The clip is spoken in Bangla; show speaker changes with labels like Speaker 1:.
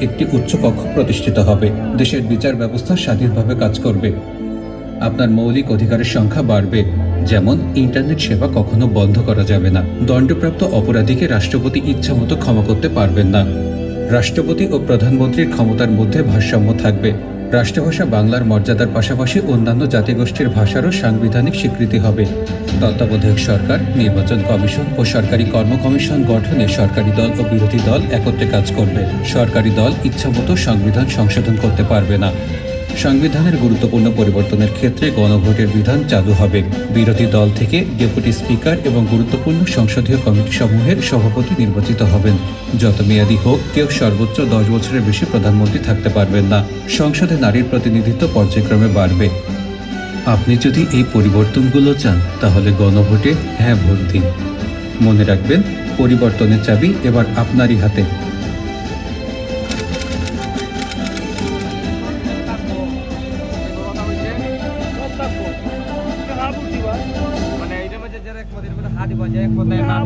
Speaker 1: একটি উচ্চ কক্ষ প্রতিষ্ঠিত হবে। দেশের বিচার ব্যবস্থা স্বাধীনভাবে কাজ করবে। আপনার মৌলিক অধিকারের সংখ্যা বাড়বে, যেমন ইন্টারনেট সেবা কখনো বন্ধ করা যাবে না। দণ্ডপ্রাপ্ত অপরাধীকে রাষ্ট্রপতি ইচ্ছামতো ক্ষমা করতে পারবেন না। রাষ্ট্রপতি ও প্রধানমন্ত্রীর ক্ষমতার মধ্যে ভারসাম্য থাকবে। রাষ্ট্রভাষা বাংলার মর্যাদার পাশাপাশি অন্যান্য জাতিগোষ্ঠীর ভাষারও সাংবিধানিক স্বীকৃতি হবে। তত্ত্বাবধায়ক সরকার, নির্বাচন কমিশন ও সরকারি কর্ম কমিশন গঠনে সরকারি দল ও বিরোধী দল একত্রে কাজ করবে। সরকারি দল ইচ্ছামতো সংবিধান সংশোধন করতে পারবে না। সংবিধানের গুরুত্বপূর্ণ পরিবর্তনের ক্ষেত্রে গণভোটের বিধান চালু হবে। বিরোধী দল থেকে ডেপুটি স্পিকার এবং গুরুত্বপূর্ণ সংসদীয় কমিটি সমূহের সভাপতি নির্বাচিত হবেন। যত মেয়াদী হোক, কেউ সর্বোচ্চ 10 বছরের বেশি প্রধানমন্ত্রী থাকতে পারবেন না। সংসদে নারীর প্রতিনিধিত্ব পর্যায়ক্রমে বাড়বে। আপনি যদি এই পরিবর্তনগুলো চান, তাহলে গণভোটে হ্যাঁ ভোট দিন। মনে রাখবেন, পরিবর্তনের চাবি এবার আপনারই হাতে।
Speaker 2: মানে এটা মধ্যে যারা এক পদের হাত বাজে এক পদে না